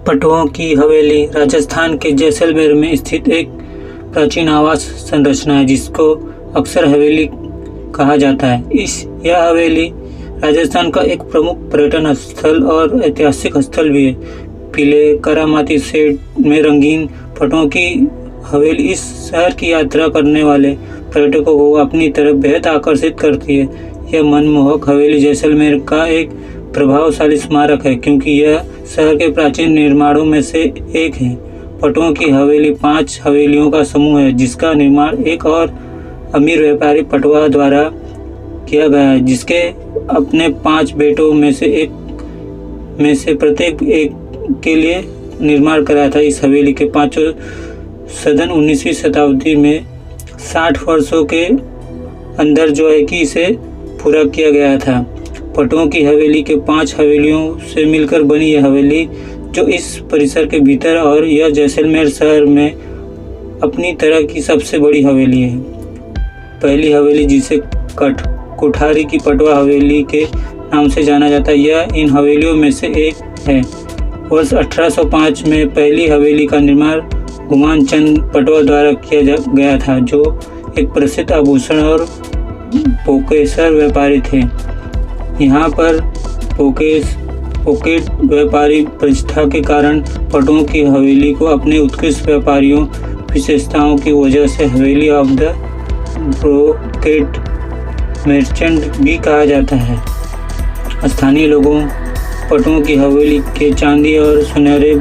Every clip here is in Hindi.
पटुओं की हवेली राजस्थान के जैसलमेर में स्थित एक प्राचीन आवास संरचना है जिसको अक्सर हवेली कहा जाता है। यह हवेली राजस्थान का एक प्रमुख पर्यटन स्थल और ऐतिहासिक स्थल भी है। पीले करामाती सेट में रंगीन पटुओं की हवेली इस शहर की यात्रा करने वाले पर्यटकों को अपनी तरफ बेहद आकर्षित करती है। यह मनमोहक हवेली जैसलमेर का एक प्रभावशाली स्मारक है क्योंकि यह शहर के प्राचीन निर्माणों में से एक है। पटुओं की हवेली 5 हवेलियों का समूह है जिसका निर्माण एक और अमीर व्यापारी पटवा द्वारा किया गया है, जिसके अपने 5 बेटों में से प्रत्येक एक के लिए निर्माण कराया था। इस हवेली के 5 सदन 19वीं शताब्दी में 60 वर्षों के अंदर जो है कि इसे पूरा किया गया था। पटुओं की हवेली के 5 हवेलियों से मिलकर बनी यह हवेली जो इस परिसर के भीतर और यह जैसलमेर शहर में अपनी तरह की सबसे बड़ी हवेली है। पहली हवेली जिसे कोठारी की पटवा हवेली के नाम से जाना जाता है, यह इन हवेलियों में से एक है। वर्ष 1805 में पहली हवेली का निर्माण गुमान चंद पटवा द्वारा किया गया था जो एक प्रसिद्ध आभूषण और पोकेसर व्यापारी थे। यहाँ पर पोकेट व्यापारी प्रतिष्ठा के कारण पटुओं की हवेली को अपने उत्कृष्ट व्यापारियों विशेषताओं की वजह से हवेली ऑफ द पोकेट मर्चेंट भी कहा जाता है। स्थानीय लोगों पटुओं की हवेली के चांदी और सुनहरे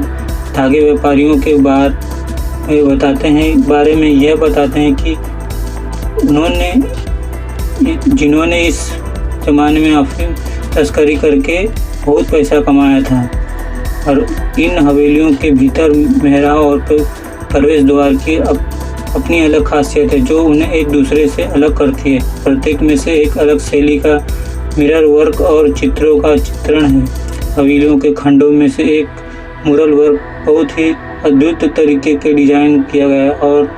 धागे व्यापारियों के बारे में यह बताते हैं कि जिन्होंने इस ज़माने में अफीम तस्करी करके बहुत पैसा कमाया था। और इन हवेलियों के भीतर मेहराब और प्रवेश द्वार की अपनी अलग खासियत है जो उन्हें एक दूसरे से अलग करती है। प्रत्येक में से एक अलग शैली का मिरर वर्क और चित्रों का चित्रण है। हवेलियों के खंडों में से एक मुरल वर्क बहुत ही अद्भुत तरीके के डिजाइन किया गया और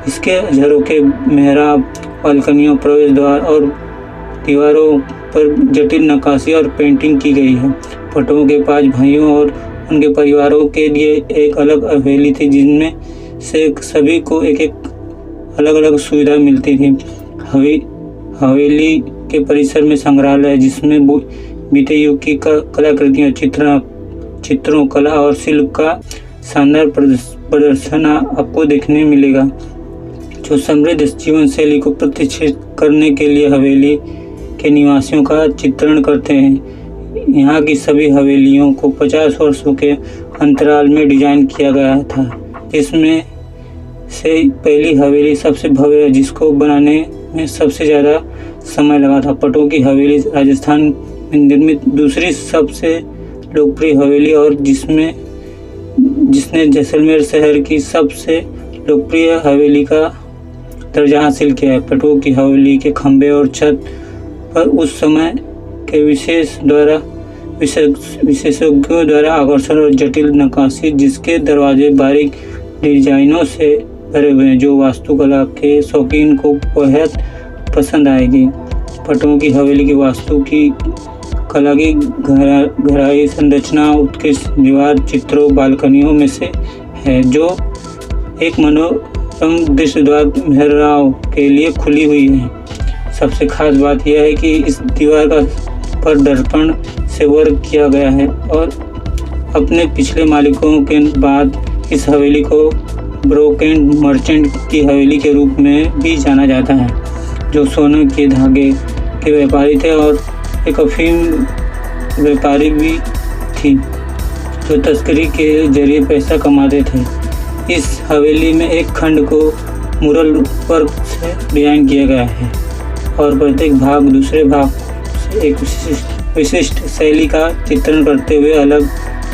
इसके झरोखे, मेहराब, बालकनियों, प्रवेश द्वार और दीवारों पर जटिल नक्काशी और पेंटिंग की गई है। पटुओं के 5 भाइयों और उनके परिवारों के लिए एक अलग हवेली थी जिनमें से सभी को एक अलग अलग सुविधा मिलती थी। हवेली के परिसर में संग्रहालय है जिसमें बीते युग की कलाकृतियाँ, चित्रों, कला और शिल्प का शानदार प्रदर्शन आपको देखने मिलेगा जो समृद्ध जीवन शैली को प्रतिष्ठित करने के लिए हवेली के निवासियों का चित्रण करते हैं। यहाँ की सभी हवेलियों को 50 वर्षों के अंतराल में डिजाइन किया गया था। इसमें से पहली हवेली सबसे भव्य है जिसको बनाने में सबसे ज़्यादा समय लगा था। पटुओं की हवेली राजस्थान में निर्मित दूसरी सबसे लोकप्रिय हवेली और जिसने जैसलमेर शहर की सबसे लोकप्रिय हवेली का दर्जा हासिल किया है। पटुओं की हवेली के खंभे और छत पर उस समय के विशेषज्ञों द्वारा आकर्षण और जटिल नक्काशी, जिसके दरवाजे बारीक डिजाइनों से भरे हुए हैं जो वास्तुकला के शौकीन को बेहद पसंद आएगी। पटुओं की हवेली की वास्तु की कला की गहराई, संरचना उत्कृष्ट दीवार चित्रों, बालकनियों में से है जो एक मनोरम दृश्य द्वार मेहराब के लिए खुली हुई है। सबसे खास बात यह है कि इस दीवार पर दर्पण से वर्क किया गया है और अपने पिछले मालिकों के बाद इस हवेली को ब्रोकेट मर्चेंट की हवेली के रूप में भी जाना जाता है जो सोने के धागे के व्यापारी थे और एक अफीम व्यापारी भी थी जो तस्करी के जरिए पैसा कमाते थे। इस हवेली में एक खंड को मुरल वर्क से डिजाइन किया गया है और प्रत्येक भाग दूसरे भाग से एक विशिष्ट शैली का चित्रण करते हुए अलग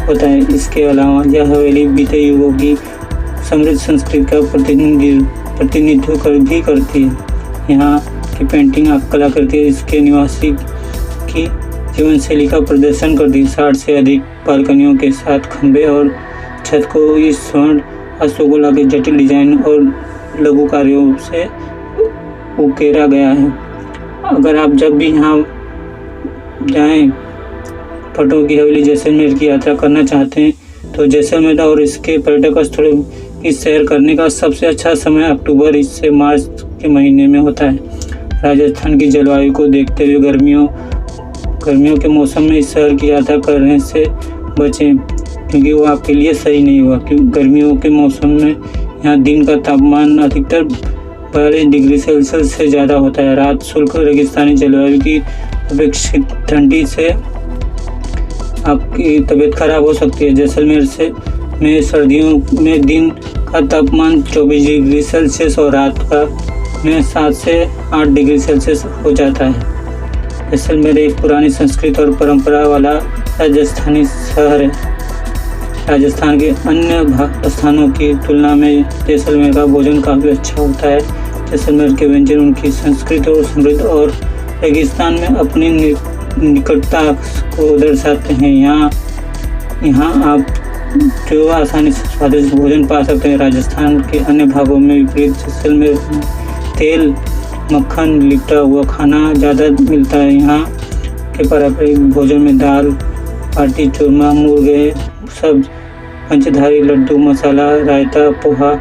होता है। इसके अलावा यह हवेली बीते युगों की समृद्ध संस्कृति का प्रतिनिधित्व भी करती है। यहाँ की पेंटिंग कलाकृति इसके निवासी की जीवन शैली का प्रदर्शन करती है। 60 से अधिक बालकनियों के साथ खंभे और छत को इस स्वर्ण अशोकोला के जटिल डिजाइन और लघु कार्यों से उकेरा गया है। अगर आप जब भी यहाँ जाएं, पटुओं की हवेली जैसलमेर की यात्रा करना चाहते हैं तो जैसलमेर और इसके पर्यटक स्थलों की सैर करने का सबसे अच्छा समय अक्टूबर से मार्च के महीने में होता है। राजस्थान की जलवायु को देखते हुए गर्मियों के मौसम में इस शहर की यात्रा करने से बचें, क्योंकि वो आपके लिए सही नहीं होगा। क्योंकि गर्मियों के मौसम में यहाँ दिन का तापमान अधिकतर 42 डिग्री सेल्सियस से ज़्यादा होता है। रात शुष्क रेगिस्तानी जलवायु की अपेक्षित ठंडी से आपकी तबीयत खराब हो सकती है। जैसलमेर में सर्दियों में दिन का तापमान 24 डिग्री सेल्सियस और रात का में 7 से 8 डिग्री सेल्सियस हो जाता है। जैसलमेर एक पुरानी संस्कृति और परंपरा वाला राजस्थानी शहर है। राजस्थान के अन्य स्थानों की तुलना में जैसलमेर का भोजन काफ़ी अच्छा होता है। जैसलमेर के व्यंजन उनकी संस्कृति और समृद्ध और रेगिस्तान में अपनी निकटता को दर्शाते हैं। यहाँ आप जो आसानी से स्वादिष्ट भोजन पा सकते हैं। राजस्थान के अन्य भागों में विपरीत जैसलमेर में तेल, मक्खन, लिपटा हुआ खाना ज़्यादा मिलता है। यहाँ के पारंपरिक भोजन में दाल बाटी, चूरमा, मुर्गे, सब्ज, पंचधारी, लड्डू, मसाला, रायता, पोहा,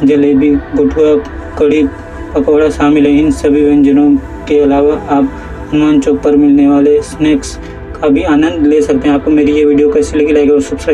जलेबी, बटुआ, कढ़ी, पकौड़ा शामिल है। इन सभी व्यंजनों के अलावा आप हनुमान चौक पर मिलने वाले स्नैक्स का भी आनंद ले सकते हैं। आपको मेरी ये वीडियो कैसी लगी, लाइक और सब्सक्राइब